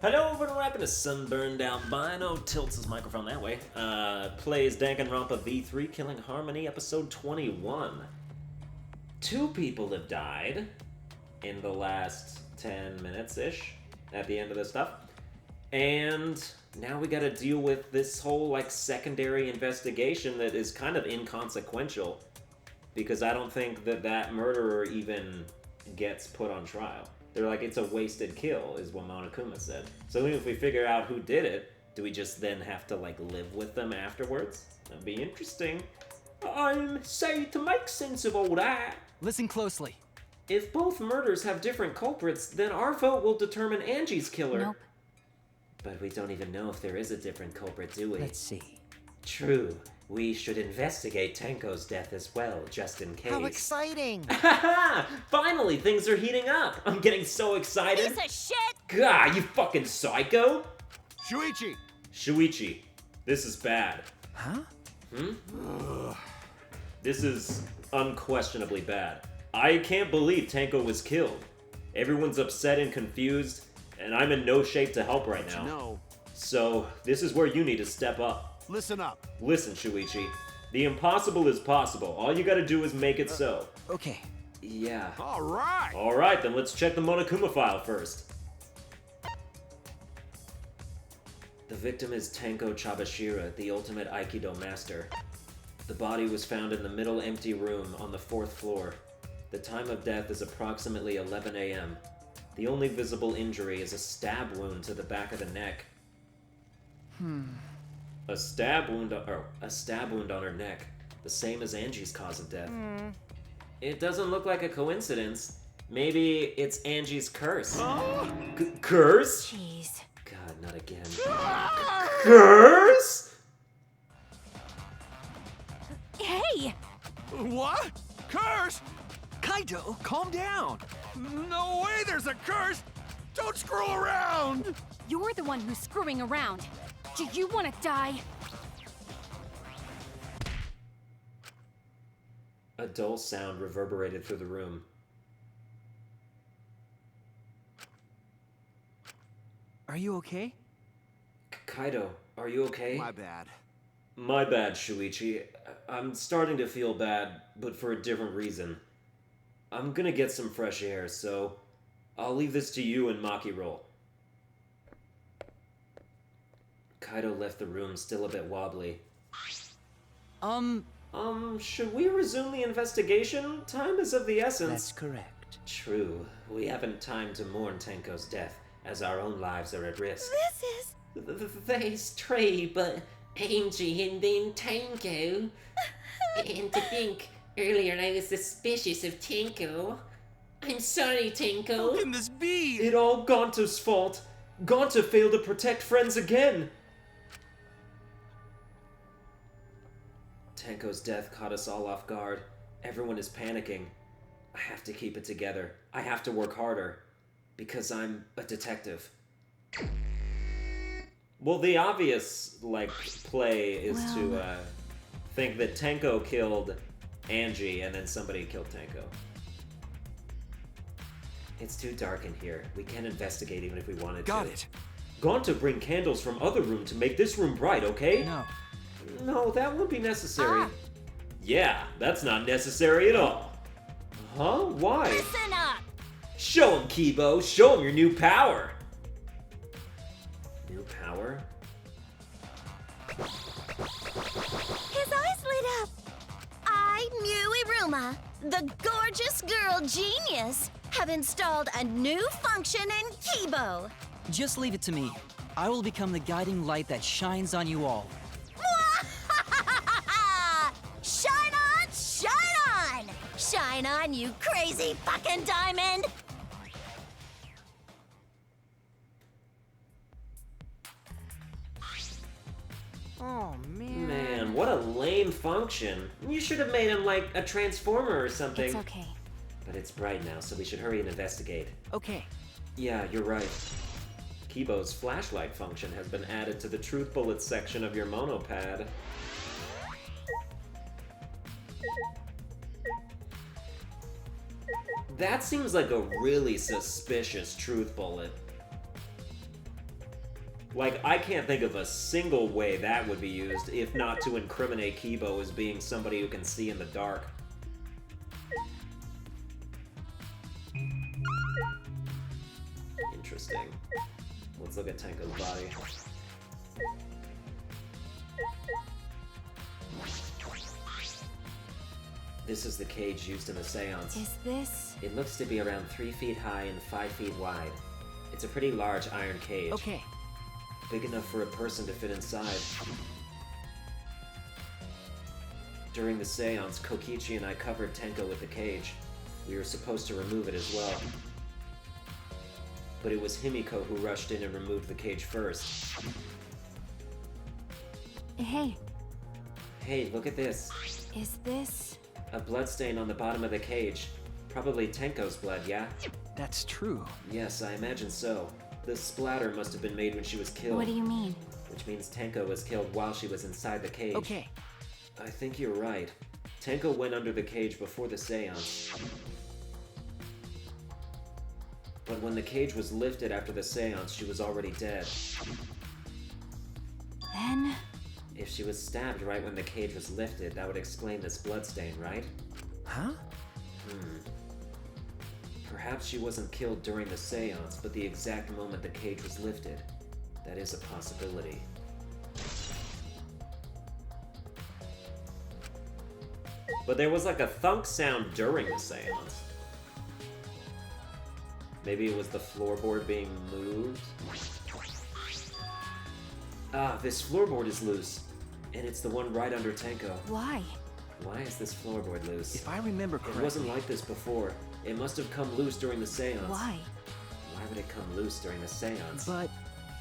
Hello everyone, what happened to Sunburned Albino? Tilts his microphone that way. Plays Danganronpa V3 Killing Harmony, episode 21. 2 people have died in the last 10 minutes-ish at the end of this stuff. And now we gotta deal with this whole, like, secondary investigation that is kind of inconsequential. Because I don't think that murderer even gets put on trial. They're like, it's a wasted kill, is what Monokuma said. So even if we figure out who did it, do we just then have to, like, live with them afterwards? That'd be interesting. Say, to make sense of all that... Listen closely. If both murders have different culprits, then our vote will determine Angie's killer. Nope. But we don't even know if there is a different culprit, do we? Let's see. True. We should investigate Tenko's death as well, just in case. How exciting! Haha! Finally, things are heating up! I'm getting so excited! Piece of shit! God, you fucking psycho! Shuichi! Shuichi, this is bad. Huh? This is unquestionably bad. I can't believe Tenko was killed. Everyone's upset and confused, and I'm in no shape to help right now. No. So, this is where you need to step up. Listen up. Listen, Shuichi. The impossible is possible. All you gotta do is make it so. Okay. Yeah. All right. Alright, then let's check the Monokuma file first. The victim is Tenko Chabashira, the ultimate Aikido master. The body was found in the middle empty room on the 4th floor. The time of death is approximately 11 a.m. The only visible injury is a stab wound to the back of the neck. A stab wound on her neck, the same as Angie's cause of death. It doesn't look like a coincidence. Maybe it's Angie's curse. Curse? Jeez. God, not again. Curse? Hey! What? Curse? Kaido, calm down! No way there's a curse! Don't screw around! You're the one who's screwing around. Do you want to die? A dull sound reverberated through the room. Are you okay? Kaido, are you okay? My bad. My bad, Shuichi. I'm starting to feel bad, but for a different reason. I'm gonna get some fresh air, so I'll leave this to you and Maki roll. Kaido left the room still a bit wobbly. Should we resume the investigation? Time is of the essence. That's correct. True. We haven't time to mourn Tenko's death, as our own lives are at risk. This is... That's true, but Angie and then Tenko. And to think, earlier I was suspicious of Tenko. I'm sorry, Tenko. How can this be? It all Gonta's fault. Gonta failed to protect friends again. Tenko's death caught us all off guard. Everyone is panicking. I have to keep it together. I have to work harder. Because I'm a detective. Well, the obvious, like, play is to think that Tenko killed Angie and then somebody killed Tenko. It's too dark in here. We can't investigate even if we wanted to. Got it. Gonta bring candles from other room to make this room bright, okay? No. No, that won't be necessary. Yeah, that's not necessary at all. Huh? Why? Listen up! Show him, Kibo. Show him your new power. New power? His eyes lit up! I, Muiruma, the gorgeous girl genius, have installed a new function in Kibo. Just leave it to me. I will become the guiding light that shines on you all. Shine on, shine on! Shine on, you crazy fucking diamond! Oh, man. Man, what a lame function. You should have made him like a transformer or something. It's okay. But it's bright now, so we should hurry and investigate. Okay. Yeah, you're right. Kibo's flashlight function has been added to the truth bullets section of your monopad. That seems like a really suspicious truth bullet. Like, I can't think of a single way that would be used, if not to incriminate Kibo as being somebody who can see in the dark. Interesting. Let's look at Tenko's body. This is the cage used in the seance. Is this? It looks to be around 3 feet high and 5 feet wide. It's a pretty large iron cage. Okay. Big enough for a person to fit inside. During the seance, Kokichi and I covered Tenko with the cage. We were supposed to remove it as well. But it was Himiko who rushed in and removed the cage first. Hey, Hey, look at this. is this? A bloodstain on the bottom of the cage. Probably Tenko's blood, yeah? That's true. Yes, I imagine so. The splatter must have been made when she was killed. What do you mean? Which means Tenko was killed while she was inside the cage. Okay. I think you're right. Tenko went under the cage before the seance. But when the cage was lifted after the seance, she was already dead. Then? If she was stabbed right when the cage was lifted, that would explain this bloodstain, right? Huh? Perhaps she wasn't killed during the seance, but the exact moment the cage was lifted. That is a possibility. But there was like a thunk sound during the seance. Maybe it was the floorboard being moved? Ah, this floorboard is loose. And it's the one right under Tenko. Why? Why is this floorboard loose? If I remember correctly... It wasn't like this before. It must have come loose during the seance. Why? Why would it come loose during the seance? But...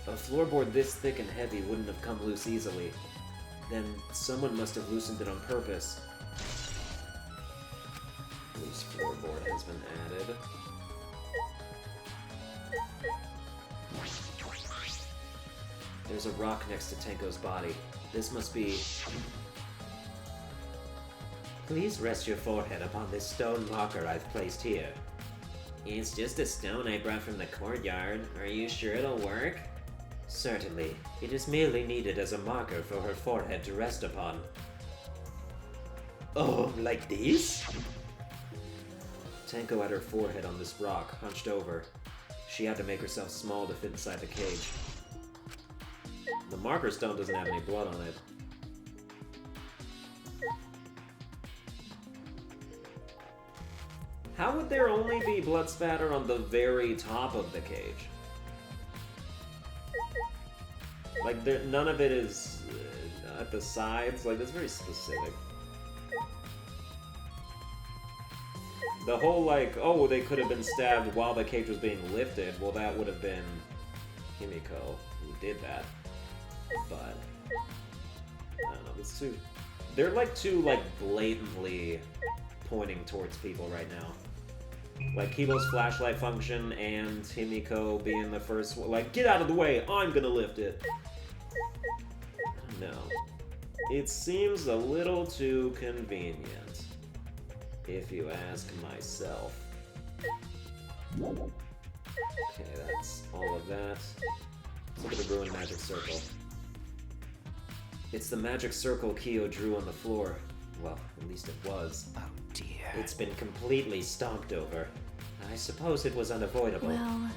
A floorboard this thick and heavy wouldn't have come loose easily. Then someone must have loosened it on purpose. Loose floorboard has been added. There's a rock next to Tenko's body. This must be... Please rest your forehead upon this stone marker I've placed here. It's just a stone I brought from the courtyard. Are you sure it'll work? Certainly. It is merely needed as a marker for her forehead to rest upon. Oh, like this? Tenko had her forehead on this rock, hunched over. She had to make herself small to fit inside the cage. The marker stone doesn't have any blood on it. How would there only be blood spatter on the very top of the cage? Like, none of it is at the sides. Like, that's very specific. The whole, like, oh, they could have been stabbed while the cage was being lifted. Well, that would have been Himiko who did that. But, I don't know, this too... They're, like, too, like, blatantly pointing towards people right now. Like, Kibo's flashlight function and Himiko being the first one. Like, get out of the way, I'm gonna lift it. I don't know. It seems a little too convenient, if you ask myself. Okay, that's all of that. Let's look at the ruined magic circle. It's the magic circle Kyo drew on the floor. Well, at least it was. Oh dear. It's been completely stomped over. I suppose it was unavoidable. Well...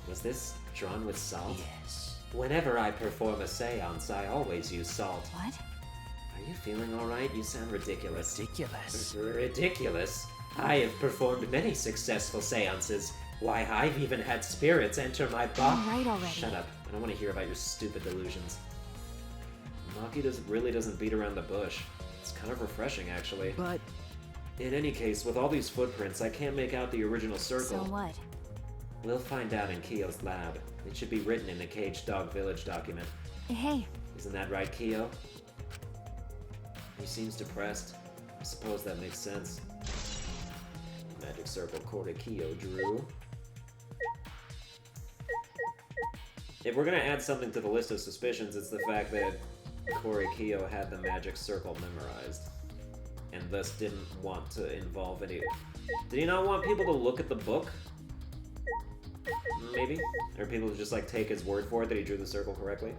Was this drawn with salt? Yes. Whenever I perform a seance, I always use salt. What? Are you feeling alright? You sound ridiculous. Ridiculous. Ridiculous? I have performed many successful seances. Why, I've even had spirits enter my body. All right already. Shut up. I don't want to hear about your stupid delusions. Maki really doesn't beat around the bush. It's kind of refreshing, actually. But... In any case, with all these footprints, I can't make out the original circle. So what? We'll find out in Kyo's lab. It should be written in the Caged Dog Village document. Hey, Isn't that right, Kyo? He seems depressed. I suppose that makes sense. Magic circle Kore Kyo drew. If we're gonna add something to the list of suspicions, it's the fact that Kore Kyo had the magic circle memorized. And thus didn't want to involve any... Did he not want people to look at the book? maybe? Or people just like take his word for it that he drew the circle correctly?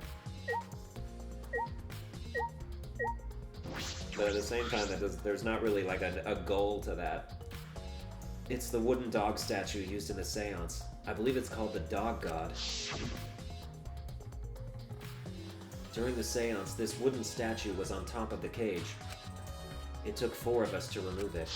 But at the same time, there's not really like a goal to that. It's the wooden dog statue used in the seance. I believe it's called the Dog God. During the seance, this wooden statue was on top of the cage. It took 4 of us to remove it.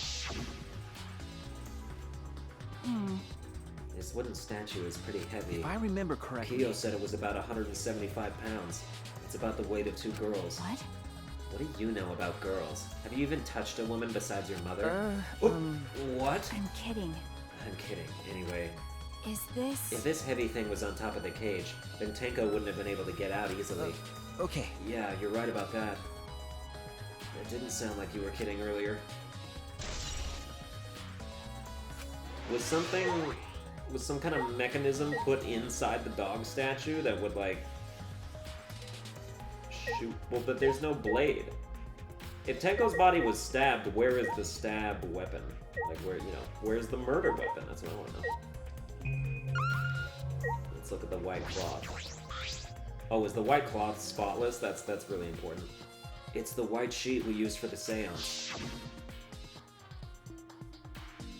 This wooden statue is pretty heavy. If I remember correctly... Kyo said it was about 175 pounds. It's about the weight of 2 girls. What? What do you know about girls? Have you even touched a woman besides your mother? What? I'm kidding. I'm kidding. Anyway, Is this... if this heavy thing was on top of the cage, then Tenko wouldn't have been able to get out easily. Okay. Yeah, you're right about that. It didn't sound like you were kidding earlier. Was some kind of mechanism put inside the dog statue that would, like, shoot? Well, but there's no blade. If Tenko's body was stabbed, where is the stab weapon? Like, where's the murder weapon? That's what I want to know. Let's look at the white cloth. Oh, is the white cloth spotless? That's really important. It's the white sheet we used for the seance.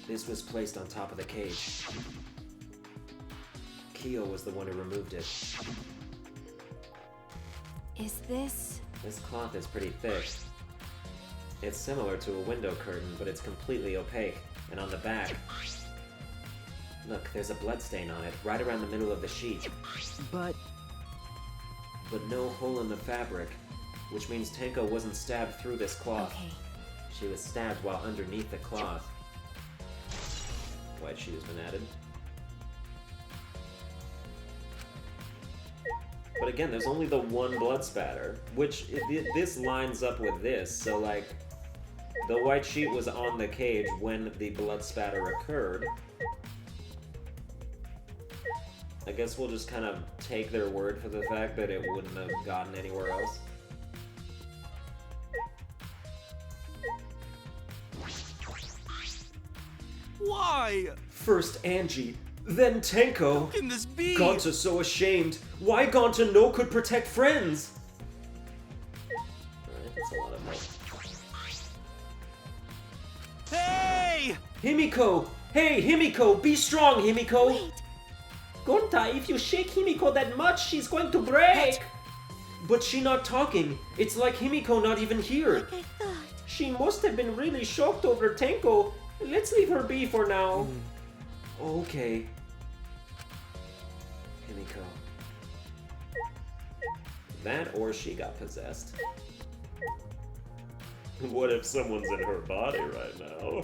This was placed on top of the cage. Kyo was the one who removed it. Is this... This cloth is pretty thick. It's similar to a window curtain, but it's completely opaque. And on the back... Look, there's a bloodstain on it, right around the middle of the sheet. But no hole in the fabric, which means Tenko wasn't stabbed through this cloth. Okay. She was stabbed while underneath the cloth. White sheet has been added. But again, there's only the one blood spatter, which this lines up with this, so like, the white sheet was on the cage when the blood spatter occurred. I guess we'll just kind of take their word for the fact that it wouldn't have gotten anywhere else. Why? First Angie, then Tenko. How can this be? Gonta's so ashamed. Why Gonta no could protect friends? Alright, that's a lot of help. Hey! Himiko! Hey, Himiko! Be strong, Himiko! Wait, Gonta, if you shake Himiko that much, she's going to break! But she not talking. It's like Himiko not even here. like I thought. She must have been really shocked over Tenko. Let's leave her be for now. Okay. Himiko. That or she got possessed. What if someone's in her body right now?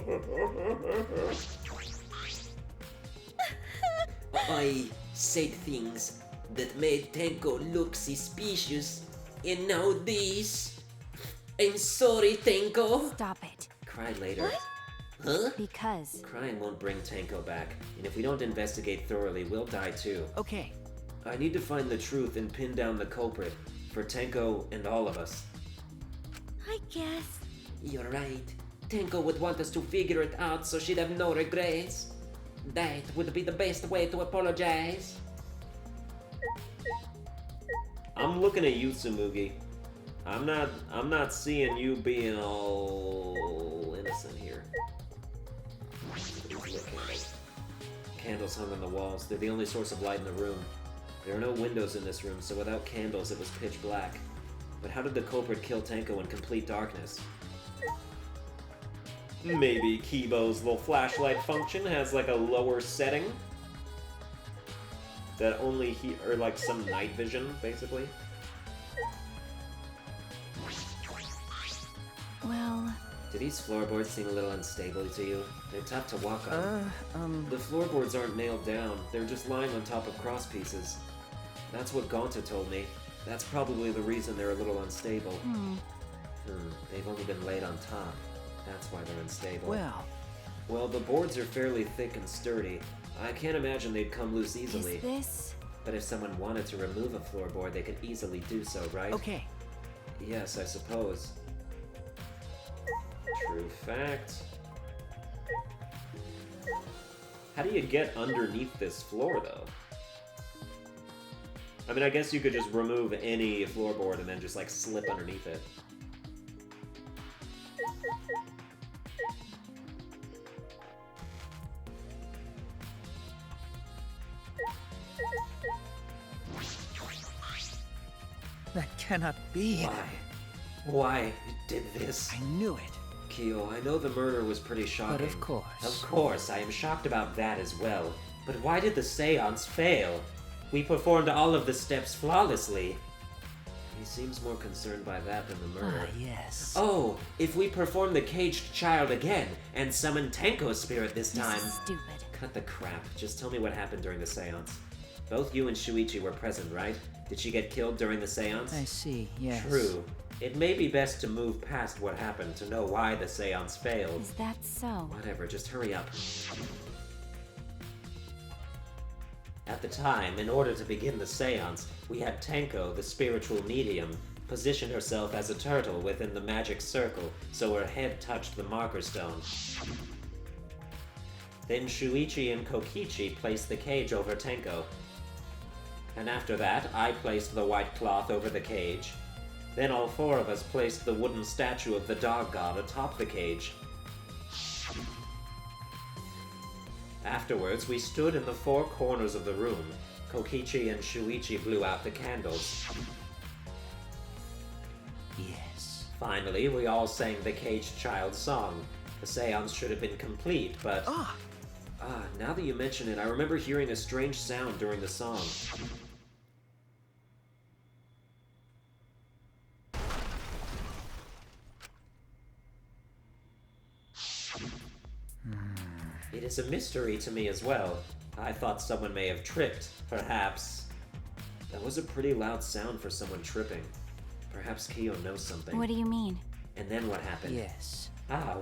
I said things that made Tenko look suspicious, and now this. I'm sorry, Tenko. Stop it. Cry later. Huh? Because... Crying won't bring Tenko back, and if we don't investigate thoroughly, we'll die too. okay. I need to find the truth and pin down the culprit, for Tenko and all of us. I guess... You're right. Tenko would want us to figure it out so she'd have no regrets. That would be the best way to apologize. I'm looking at you, Tsumugi. I'm not seeing you being all innocent here. Candles hung on the walls. They're the only source of light in the room. There are no windows in this room, so without candles, it was pitch black. But how did the culprit kill Tenko in complete darkness? Maybe Kibo's little flashlight function has like a lower setting that only or like some night vision, basically. Well... Do these floorboards seem a little unstable to you? They're tough to walk on. The floorboards aren't nailed down. They're just lying on top of cross pieces. That's what Gonta told me. That's probably the reason they're a little unstable. They've only been laid on top. That's why they're unstable. Well, the boards are fairly thick and sturdy. I can't imagine they'd come loose easily. Is this... But if someone wanted to remove a floorboard, they could easily do so, right? Okay. Yes, I suppose. True fact. How do you get underneath this floor, though? I mean, I guess you could just remove any floorboard and then just, like, slip underneath it. That cannot be. Why did this? I knew it. Kyo, I know the murder was pretty shocking. But of course. Of course, I am shocked about that as well. But why did the seance fail? We performed all of the steps flawlessly. He seems more concerned by that than the murder. Yes. Oh, if we perform the caged child again and summon Tenko's spirit this time. This is stupid. Cut the crap. Just tell me what happened during the seance. Both you and Shuichi were present, right? Did she get killed during the seance? I see, yes. True. It may be best to move past what happened to know why the seance failed. Is that so? Whatever, just hurry up. At the time, in order to begin the seance, we had Tenko, the spiritual medium, position herself as a turtle within the magic circle so her head touched the marker stone. Then Shuichi and Kokichi placed the cage over Tenko. And after that, I placed the white cloth over the cage. Then all four of us placed the wooden statue of the dog god atop the cage. Afterwards, we stood in the four corners of the room. Kokichi and Shuichi blew out the candles. Yes. Finally, we all sang the caged child song. The seance should have been complete, but... now that you mention it, I remember hearing a strange sound during the song. It is a mystery to me as well. I thought someone may have tripped, perhaps. That was a pretty loud sound for someone tripping. Perhaps Kyo knows something. What do you mean? And then what happened? Yes.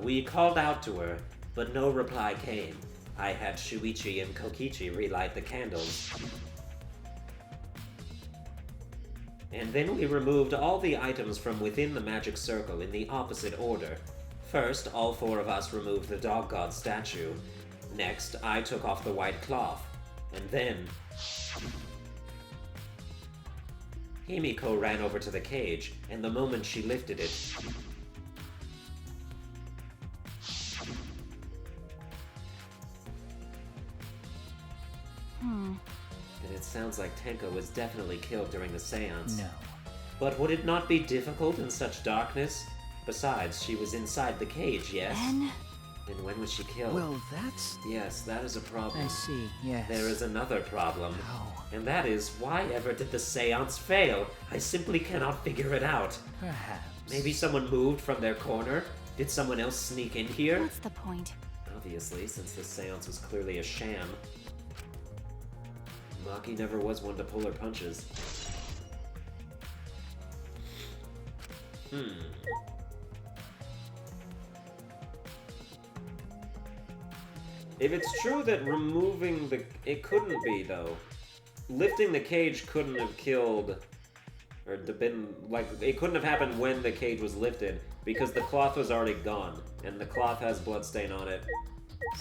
We called out to her, but no reply came. I had Shuichi and Kokichi relight the candles. And then we removed all the items from within the magic circle in the opposite order. First, all four of us removed the dog god statue. Next, I took off the white cloth. And then... Himiko ran over to the cage, and the moment she lifted it... Then it sounds like Tenko was definitely killed during the seance. No. But would it not be difficult in such darkness? Besides, she was inside the cage, yes? Then? Then when was she killed? Well, that's... Yes, that is a problem. I see, yes. There is another problem. Oh. And that is, why ever did the seance fail? I simply cannot figure it out. Perhaps. Maybe someone moved from their corner? Did someone else sneak in here? What's the point? Obviously, since the seance was clearly a sham. Maki never was one to pull her punches. If it's true that removing the... It couldn't be, though. Lifting the cage couldn't have killed... Or been... Like, it couldn't have happened when the cage was lifted, because the cloth was already gone, and the cloth has bloodstain on it.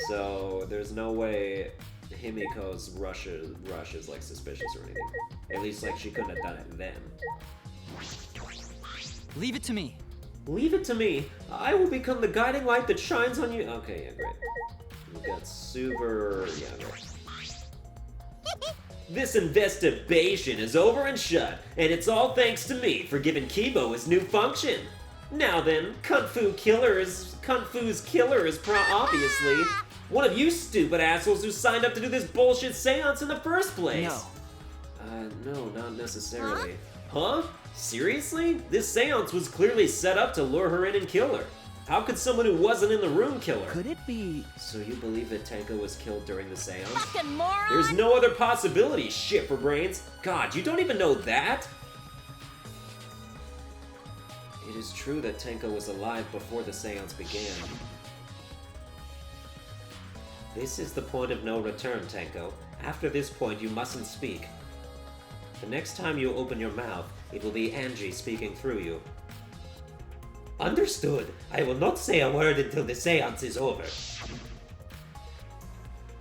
So, there's no way Himiko's rush is, like, suspicious or anything. At least, like, she couldn't have done it then. Leave it to me. Leave it to me. I will become the guiding light that shines on you. Okay, yeah, great. We got super... Yeah, great. This investigation is over and shut, and it's all thanks to me for giving Kibo his new function. Now then, Kung Fu's killer is obviously one of you stupid assholes who signed up to do this bullshit seance in the first place. No. No, not necessarily. Huh? Seriously? This seance was clearly set up to lure her in and kill her. How could someone who wasn't in the room kill her? Could it be... So you believe that Tenko was killed during the seance? Fucking moron! There's no other possibility, shit for brains. God, you don't even know that? It is true that Tenko was alive before the seance began. This is the point of no return, Tenko. After this point, you mustn't speak. The next time you open your mouth, it will be Angie speaking through you. Understood. I will not say a word until the seance is over.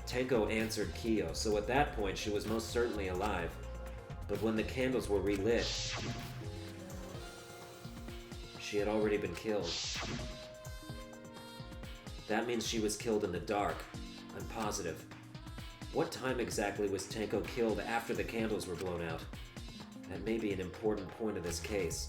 Tenko answered Kyo, so at that point she was most certainly alive. But when the candles were relit, she had already been killed. That means she was killed in the dark. I'm positive. What time exactly was Tenko killed after the candles were blown out? That may be an important point of this case.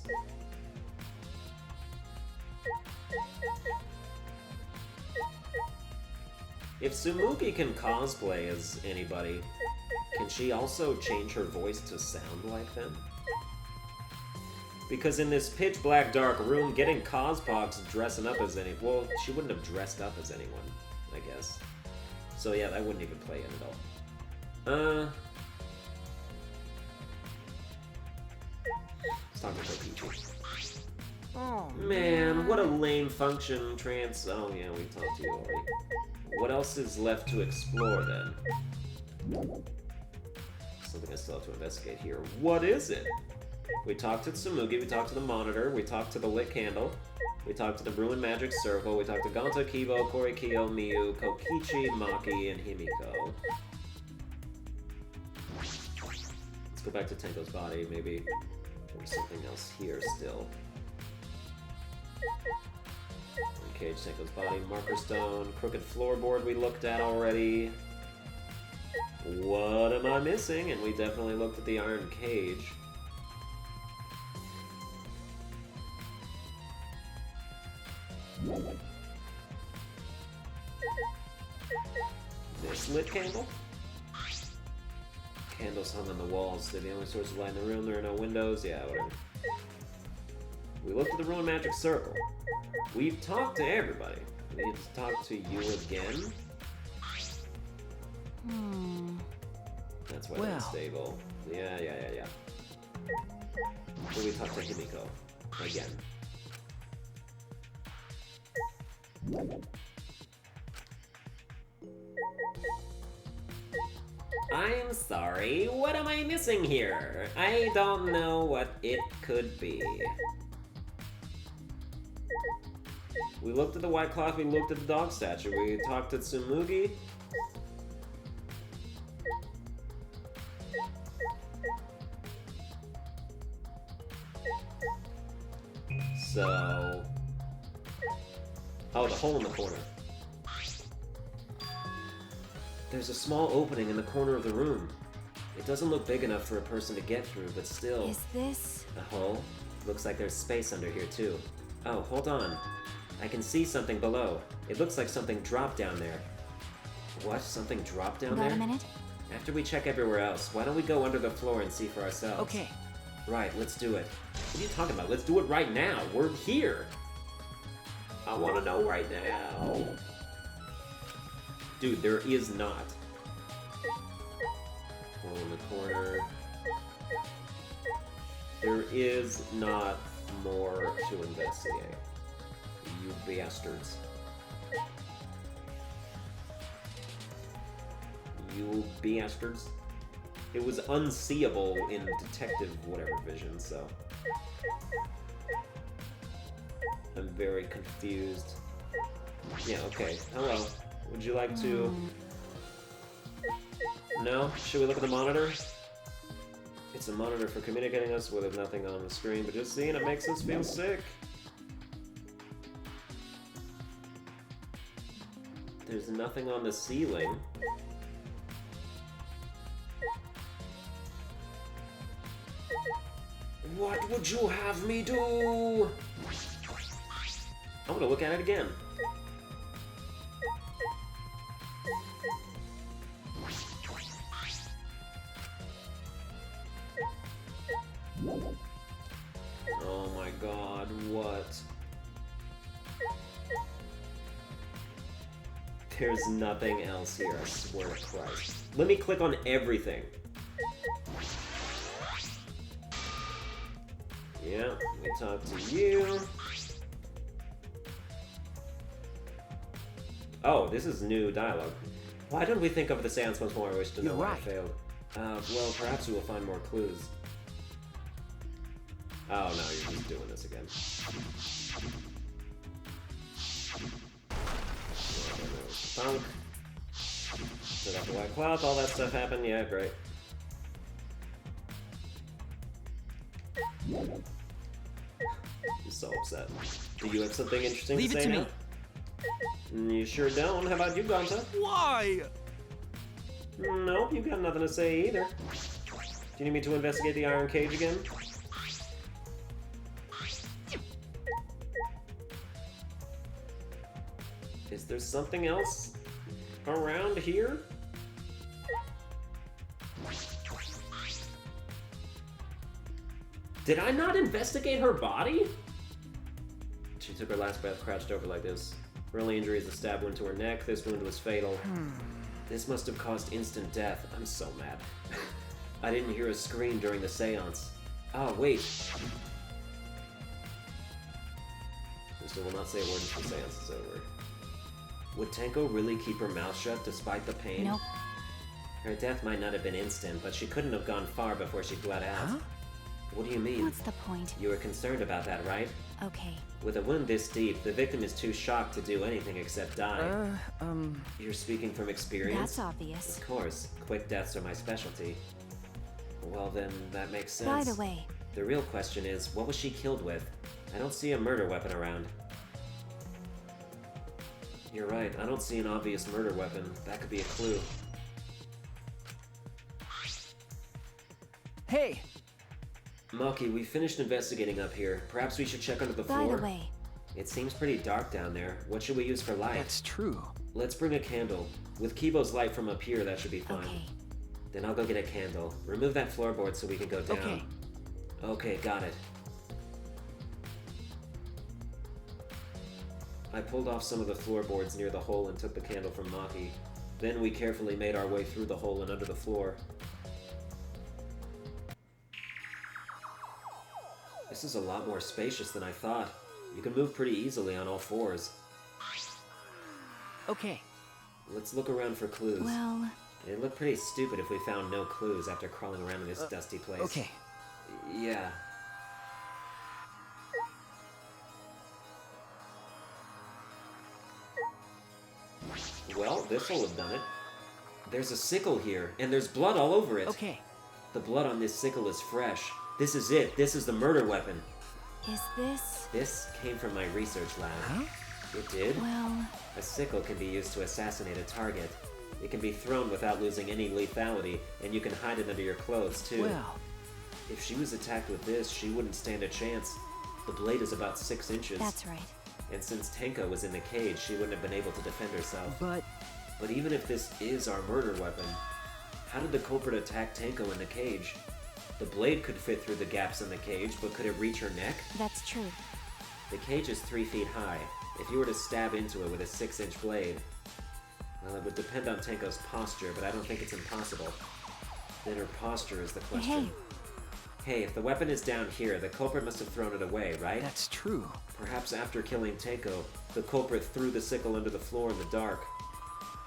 If Tsumugi can cosplay as anybody, can she also change her voice to sound like them? Because in this pitch black dark room, getting Cospox dressing up as well, she wouldn't have dressed up as anyone, I guess. So yeah, that wouldn't even play in at all. Let's talk about Peachy. Oh, Man, what a lame function, trans. Oh yeah, we talked to you already. What else is left to explore then? Something I still have to investigate here. What is it? We talked to Tsumugi, we talked to the monitor, we talked to the lit candle, we talked to the ruined magic circle, we talked to Gonta, Kibo, Korikyo, Miyu, Kokichi, Maki, and Himiko. Let's go back to Tenko's body, maybe there's something else here still. Cage, Tenko's body, marker stone, crooked floorboard we looked at already. What am I missing? And we definitely looked at the iron cage. This lit candle? Candles hung on the walls. They're the only source of light in the room. There are no windows. Yeah, whatever. We looked at the ruined magic circle. We've talked to everybody. We need to talk to you again? That's why they're unstable. Yeah. So we talked to Himiko. Again. I'm sorry, what am I missing here? I don't know what it could be. We looked at the white cloth, we looked at the dog statue, we talked to Tsumugi. So... Oh, the hole in the corner. There's a small opening in the corner of the room. It doesn't look big enough for a person to get through, but still... Is this... A hole? Looks like there's space under here, too. Oh, hold on. I can see something below. It looks like something dropped down there. What? Something dropped down there? Wait a minute. After we check everywhere else, why don't we go under the floor and see for ourselves? okay. Right, let's do it. What are you talking about? Let's do it right now. We're here. I want to know right now. Dude, there is not. Hole in the corner. There is not more to investigate. You bastards. You bastards. It was unseeable in detective whatever vision, so... I'm very confused. Yeah, okay. Hello. Would you like to... No? Should we look at the monitor? It's a monitor for communicating us with nothing on the screen, but just seeing it makes us feel sick. There's nothing on the ceiling. What would you have me do? I'm gonna look at it again. Oh my god, what? There's nothing else here, I swear to Christ. Let me click on everything. Yeah, we talk to you. Oh, this is new dialogue. Why don't we think of the seance once more? I wish to know why I failed. Well, perhaps we will find more clues. Oh no, you're just doing this again. Funk. Set up the white cloth, all that stuff happened, yeah, great. I'm so upset. Do you have something interesting Leave to it say to now? You sure don't. How about you, Gonta? Why? Nope, you got nothing to say either. Do you need me to investigate the iron cage again? Is there something else around here? Did I not investigate her body? She took her last breath crouched over like this. Her only injury is a stab wound to her neck. This wound was fatal. This must have caused instant death. I'm so mad. I didn't hear a scream during the seance. Oh, wait. Mister will not say a word until the seance is over. Would Tenko really keep her mouth shut despite the pain? Nope. Her death might not have been instant, but she couldn't have gone far before she bled out. Huh? What do you mean? What's the point? You were concerned about that, right? Okay. With a wound this deep, the victim is too shocked to do anything except die. You're speaking from experience? That's obvious. Of course. Quick deaths are my specialty. Well then, that makes sense. By the way, The real question is, what was she killed with? I don't see a murder weapon around. You're right, I don't see an obvious murder weapon. That could be a clue. Hey! Maki, we finished investigating up here. Perhaps we should check under the by floor? the way, It seems pretty dark down there. What should we use for light? That's true. Let's bring a candle. With Kibo's light from up here, that should be fine. okay. Then I'll go get a candle. Remove that floorboard so we can go down. Okay. Okay, got it. I pulled off some of the floorboards near the hole and took the candle from Maki. Then we carefully made our way through the hole and under the floor. This is a lot more spacious than I thought. You can move pretty easily on all fours. Okay. Let's look around for clues. Well, It'd look pretty stupid if we found no clues after crawling around in this dusty place. Okay. Yeah. Well, this'll have done it. There's a sickle here, and there's blood all over it. Okay. The blood on this sickle is fresh. This is it. This is the murder weapon. is this... This came from my research lab. Huh? It did? Well, A sickle can be used to assassinate a target. It can be thrown without losing any lethality, and you can hide it under your clothes, too. Well, If she was attacked with this, she wouldn't stand a chance. The blade is about 6 inches. that's right. And since Tenko was in the cage, she wouldn't have been able to defend herself. but But even if this is our murder weapon, how did the culprit attack Tenko in the cage? The blade could fit through the gaps in the cage, but could it reach her neck? That's true. The cage is 3 feet high. If you were to stab into it with a 6-inch blade, well, it would depend on Tenko's posture, but I don't think it's impossible. Then her posture is the question. Hey, if the weapon is down here, the culprit must have thrown it away, right? that's true. Perhaps after killing Tenko, the culprit threw the sickle under the floor in the dark.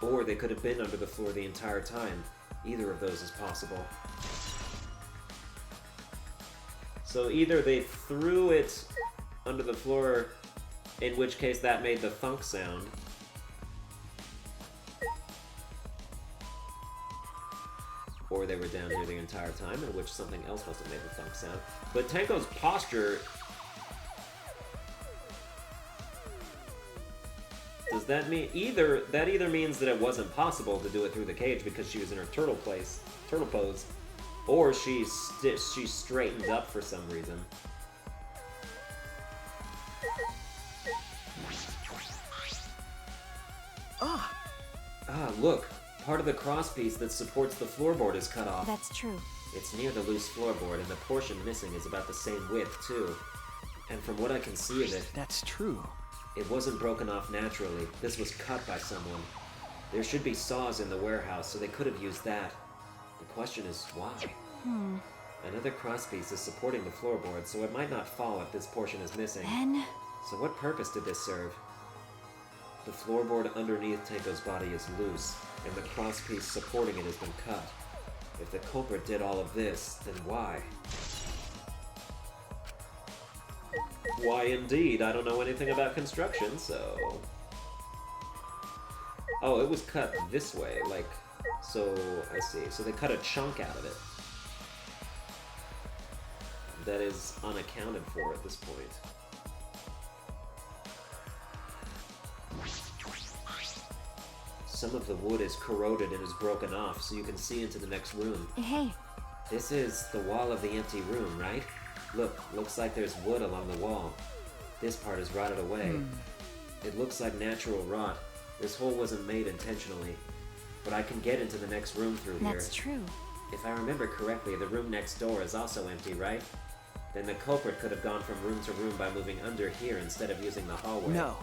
Or they could have been under the floor the entire time. Either of those is possible. So either they threw it under the floor, in which case that made the thunk sound. Or they were down here the entire time, in which something else must have made the thunk sound. But Tenko's posture... Does that mean that either means that it wasn't possible to do it through the cage because she was in her turtle pose, or she straightened up for some reason. Ah, Look, part of the crosspiece that supports the floorboard is cut off. That's true. It's near the loose floorboard, and the portion missing is about the same width too. And from what I can see of it, that's true. it wasn't broken off naturally. This was cut by someone. There should be saws in the warehouse, so they could have used that. The question is, why? Another crosspiece is supporting the floorboard, so it might not fall if this portion is missing. Then, So what purpose did this serve? The floorboard underneath Tenko's body is loose, and the crosspiece supporting it has been cut. If the culprit did all of this, then why? Why indeed? I don't know anything about construction, so... Oh, it was cut this way, like... So, I see. So they cut a chunk out of it. that is unaccounted for at this point. Some of the wood is corroded and is broken off, so you can see into the next room. Hey, This is the wall of the empty room, right? Look, looks like there's wood along the wall. This part is rotted away. It looks like natural rot. This hole wasn't made intentionally. But I can get into the next room through here. that's true. If I remember correctly, the room next door is also empty, right? Then the culprit could have gone from room to room by moving under here instead of using the hallway. No.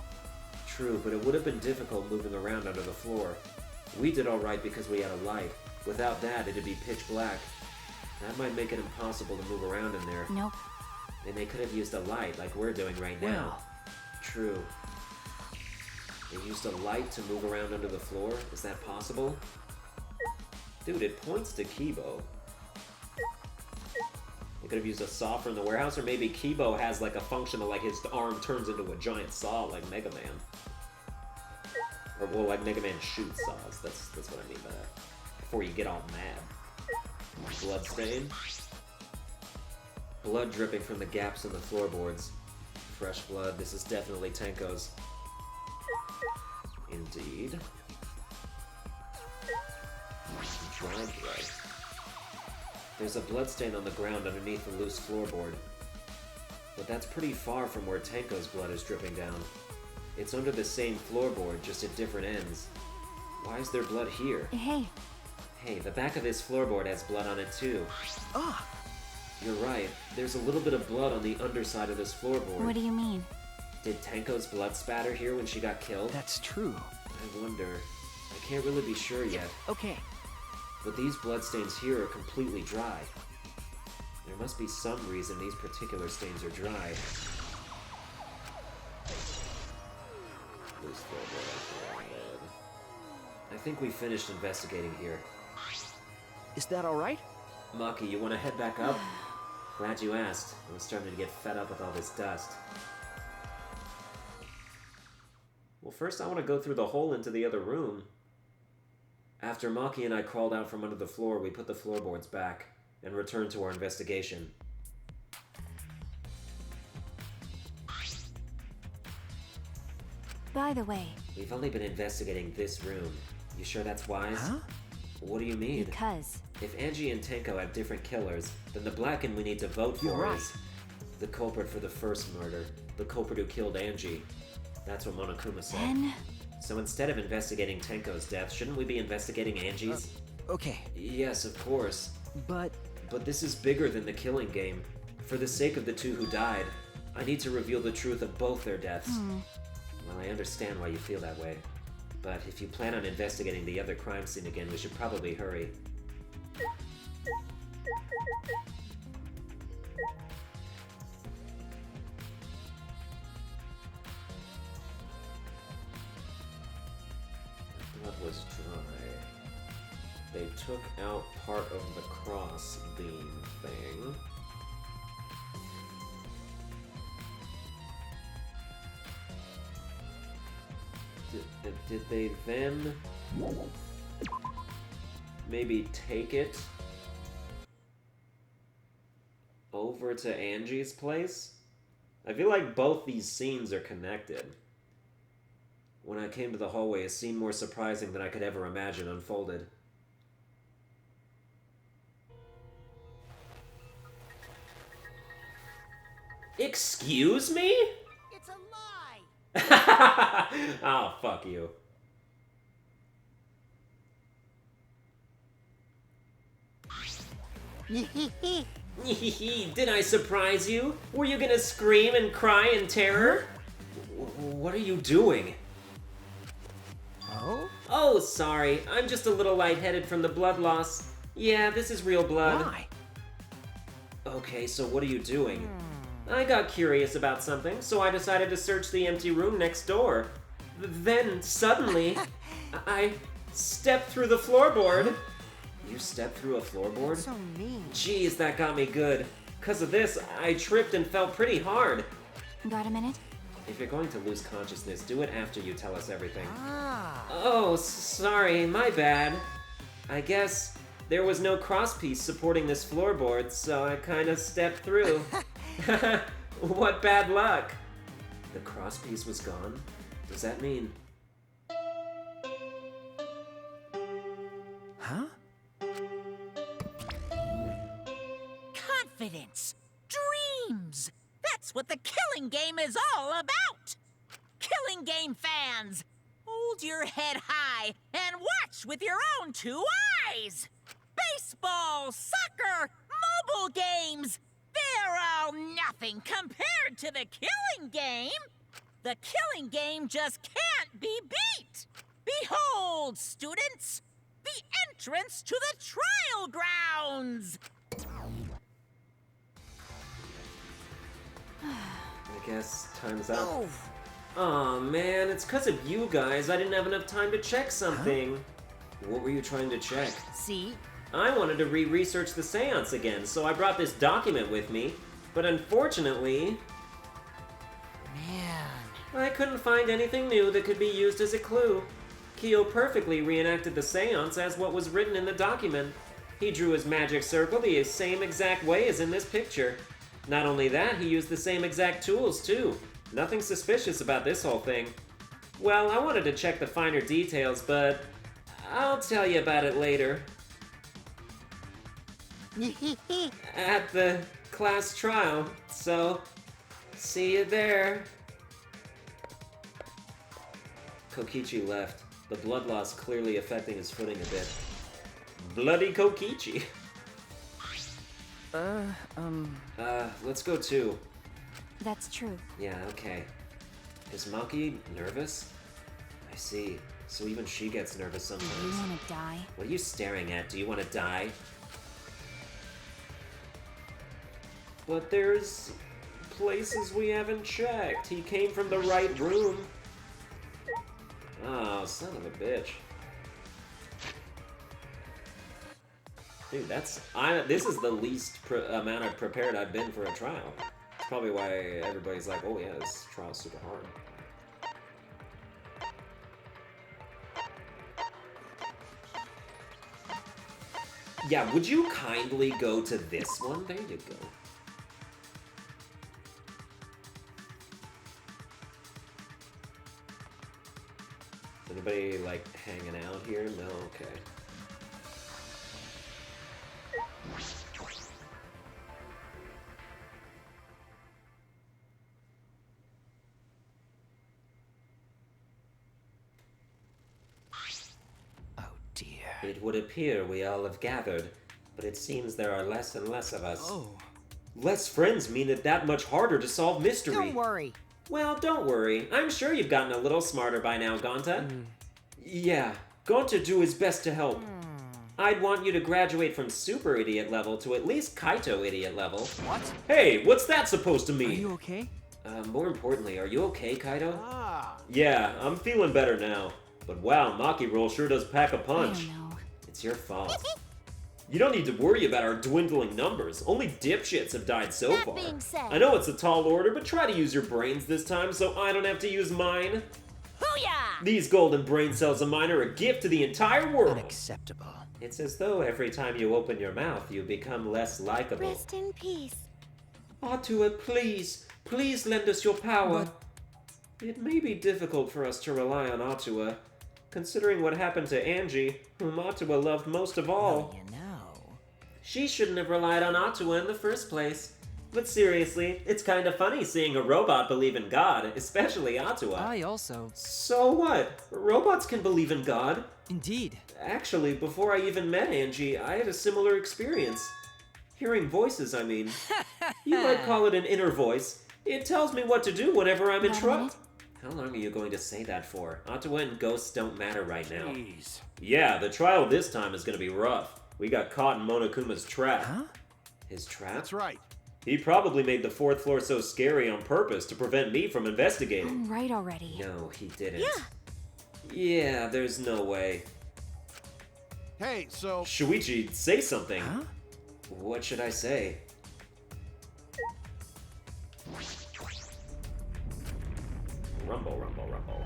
True, but it would have been difficult moving around under the floor. We did alright because we had a light. Without that, it'd be pitch black. That might make it impossible to move around in there. Nope. Then they could have used a light like we're doing right now. Well. True. They used a light to move around under the floor? Is that possible? Dude, it points to Kibo. They could have used a saw from the warehouse, or maybe Kibo has like a function of like his arm turns into a giant saw like Mega Man. Or well, like Mega Man shoots saws. That's what I mean by that. Before you get all mad. Bloodstain. Blood dripping from the gaps in the floorboards. Fresh blood. This is definitely Tenko's. Indeed. Dried blood. There's a bloodstain on the ground underneath the loose floorboard. But that's pretty far from where Tenko's blood is dripping down. It's under the same floorboard, just at different ends. Why is there blood here? Hey, Hey, the back of this floorboard has blood on it too. Ah, You're right, there's a little bit of blood on the underside of this floorboard. what do you mean? Did Tenko's blood spatter here when she got killed? that's true. I wonder. I can't really be sure yet. Okay. But these bloodstains here are completely dry. There must be some reason these particular stains are dry. Loose floorboard. I think we finished investigating here. Is that all right? Maki, you want to head back up? Glad you asked. I was starting to get fed up with all this dust. Well, first I want to go through the hole into the other room. After Maki and I crawled out from under the floor, we put the floorboards back and returned to our investigation. By the way, We've only been investigating this room. You sure that's wise? Huh? What do you mean? because If Angie and Tenko have different killers, then the Blacken we need to vote You're for right. is the culprit for the first murder, the culprit who killed Angie. That's what Monokuma said. then So instead of investigating Tenko's death, shouldn't we be investigating Angie's? Okay, Yes, of course. but But this is bigger than the killing game. For the sake of the two who died, I need to reveal the truth of both their deaths. Well, I understand why you feel that way. But if you plan on investigating the other crime scene again, we should probably hurry. The blood was dry. They took out part of the cross beam thing. Did they then maybe take it over to Angie's place? I feel like both these scenes are connected. When I came to the hallway, a scene more surprising than I could ever imagine unfolded. Excuse me? It's a lie! Oh, fuck you. Did I surprise you? Were you gonna scream and cry in terror? What are you doing? oh, Oh, sorry. I'm just a little lightheaded from the blood loss. Yeah, this is real blood. why? Okay, so what are you doing? I got curious about something, so I decided to search the empty room next door. Then, suddenly, I stepped through the floorboard. You stepped through a floorboard? So mean. Jeez, that got me good. 'Cause of this, I tripped and fell pretty hard. got a minute? If you're going to lose consciousness, do it after you tell us everything. Ah, Oh, sorry, my bad. I guess There was no crosspiece supporting this floorboard, so I kinda stepped through. What bad luck! The crosspiece was gone? Does that mean... Huh? Confidence! Dreams! That's what the Killing Game is all about! Killing Game fans! Hold your head high and watch with your own two eyes! Baseball, soccer, mobile games! They're all nothing compared to the Killing Game! The Killing Game just can't be beat! Behold, students! The entrance to the trial grounds! I guess time's up. Aw, man, it's 'cause of you guys. I didn't have enough time to check something. What were you trying to check? See? I wanted to re-research the seance again, so I brought this document with me. But unfortunately... Man. I couldn't find anything new that could be used as a clue. Kyo perfectly reenacted the seance as what was written in the document. He drew his magic circle the same exact way as in this picture. Not only that, he used the same exact tools, too. Nothing suspicious about this whole thing. Well, I wanted to check the finer details, but I'll tell you about it later. At the class trial, so see you there. Kokichi left, the blood loss clearly affecting his footing a bit. Bloody Kokichi. Let's go too. That's true. Yeah, okay. Is Maki nervous? I see. So even she gets nervous Do you sometimes. want to die? What are you staring at? Do you want to die? But there's places we haven't checked. He came from the right room. Oh, son of a bitch. Dude, this is the least amount of prepared I've been for a trial. It's probably why everybody's like, oh yeah, this trial's super hard. Yeah, would you kindly go to this one? There you go. Anybody, like, hanging out here? No? Okay. Oh dear. It would appear we all have gathered, but it seems there are less and less of us. Oh. Less friends mean it that much harder to solve mystery. Don't worry. Well, don't worry. I'm sure you've gotten a little smarter by now, Gonta. Yeah, Gonta do his best to help. I'd want you to graduate from super idiot level to at least Kaito idiot level. What? Hey, what's that supposed to Are mean? you okay? More importantly, are you okay, Kaito? Ah. Yeah, I'm feeling better now. But wow, Maki Roll sure does pack a I punch. don't know. It's your fault. You don't need to worry about our dwindling numbers. Only dipshits have died so That far. being said- I know it's a tall order, but try to use your brains this time so I don't have to use mine. Booyah! These golden brain cells of mine are a gift to the entire world. Unacceptable. It's as though every time you open your mouth, you become less likable. Rest in peace. Atua, please, please lend us your power. It may be difficult for us to rely on Atua, considering what happened to Angie, whom Atua loved most of all. You know. She shouldn't have relied on Atua in the first place. But seriously, it's kind of funny seeing a robot believe in God, especially Atua. I also. So what? Robots can believe in God. Indeed. Actually, before I even met Angie, I had a similar experience. Hearing voices, I mean. You might call it an inner voice. It tells me what to do whenever I'm in Got a trouble. minute? How long are you going to say that for? Atua and ghosts don't matter right now. Jeez. Yeah, the trial this time is gonna be rough. We got caught in Monokuma's trap. Huh? His trap? That's right. He probably made the fourth floor so scary on purpose to prevent me from investigating. I'm right already. No, he didn't. Yeah. Yeah, there's no way. Hey, so Shuichi, say something. Huh? What should I say? Rumble, rumble, rumble.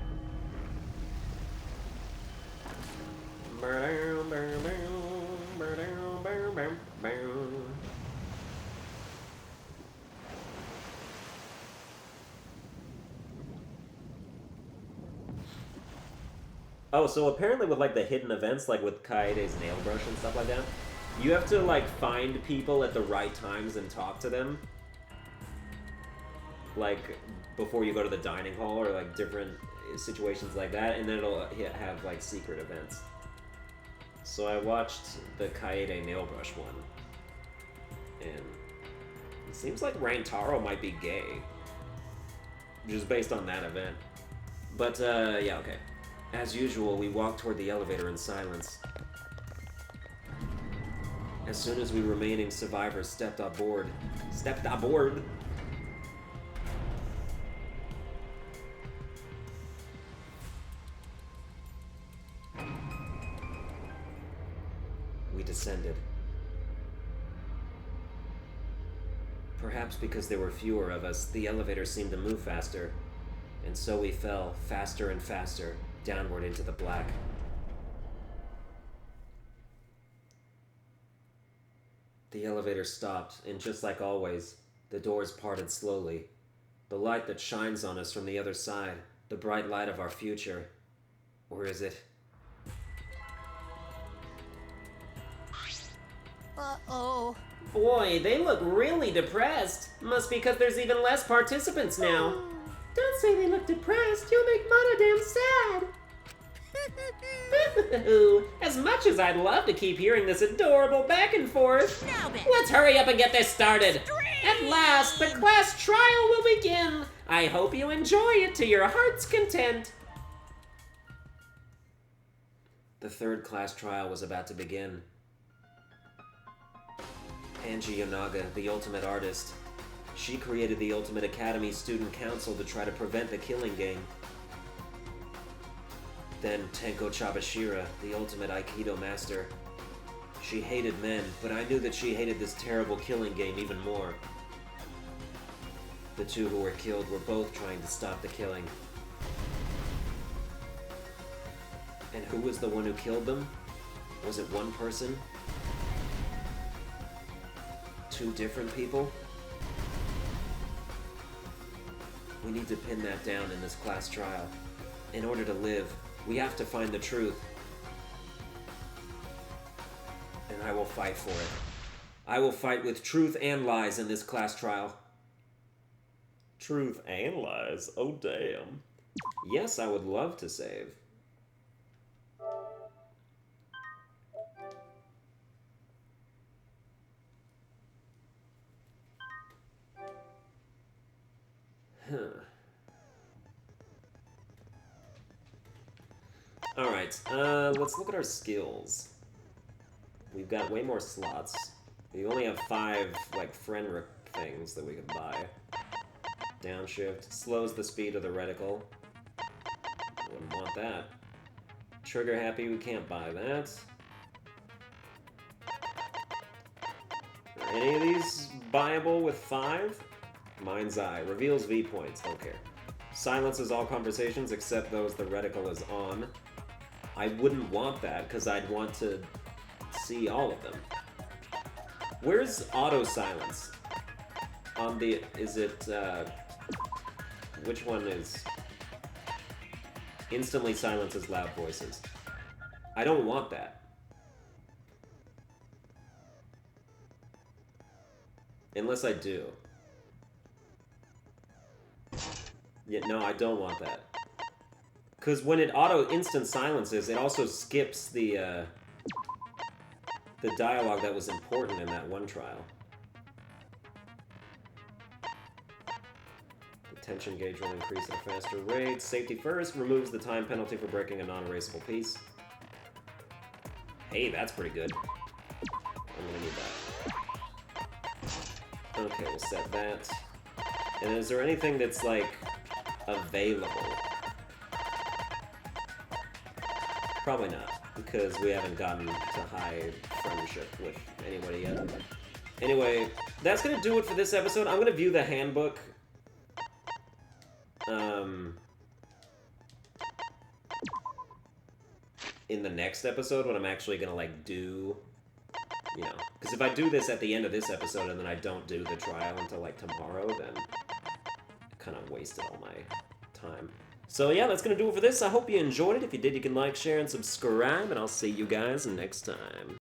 Oh, so apparently with, like, the hidden events, like with Kaede's nail brush and stuff like that, you have to, like, find people at the right times and talk to them. Like, before you go to the dining hall or, like, different situations like that, and then it'll have, like, secret events. So I watched the Kaede nail brush one, and it seems like Rantaro might be gay, just based on that event. But, yeah, okay. As usual, we walked toward the elevator in silence. As soon as we remaining survivors stepped aboard, we descended. Perhaps because there were fewer of us, the elevator seemed to move faster, and so we fell faster and faster, downward into the black. The elevator stopped, and just like always, the doors parted slowly. The light that shines on us from the other side, the bright light of our future. Or is it? Uh-oh. Boy, they look really depressed. Must be because there's even less participants now. Don't say they look depressed. You'll make Monodam sad. As much as I'd love to keep hearing this adorable back and forth, Now then. let's hurry up and get this started. At last, the class trial will begin. I hope you enjoy it to your heart's content. The third class trial was about to begin. Angie Yonaga, the ultimate artist. She created the Ultimate Academy Student Council to try to prevent the killing game. Then Tenko Chabashira, the ultimate Aikido master. She hated men, but I knew that she hated this terrible killing game even more. The two who were killed were both trying to stop the killing. And who was the one who killed them? Was it one person? Two different people? We need to pin that down in this class trial. In order to live, we have to find the truth. And I will fight for it. I will fight with truth and lies in this class trial. Truth and lies? Oh, damn. Yes, I would love to save. Alright, let's look at our skills. We've got way more slots. We only have 5, like, friend things that we can buy. Downshift slows the speed of the reticle. Wouldn't want that. Trigger happy, we can't buy that. Are any of these buyable with 5? Mind's Eye. Reveals V points. Don't care. Silences all conversations except those the reticle is on. I wouldn't want that, because I'd want to see all of them. Where's auto silence? On the... is it, which one is... instantly silences loud voices? I don't want that. Unless I do. Yeah, no, I don't want that. Because when it auto-instant silences, it also skips the dialogue that was important in that one trial. The tension gauge will increase at a faster rate. Safety first removes the time penalty for breaking a non-erasable piece. Hey, that's pretty good. I'm gonna need that. Okay, we'll set that. And is there anything that's, like, available? Probably not, because we haven't gotten to high friendship with anybody yet. Anyway, that's gonna do it for this episode. I'm gonna view the handbook. In the next episode, when I'm actually gonna, like, do you know, because if I do this at the end of this episode and then I don't do the trial until like tomorrow, then I kind of wasted all my time. So yeah, that's gonna do it for this. I hope you enjoyed it. If you did, you can like, share, and subscribe, and I'll see you guys next time.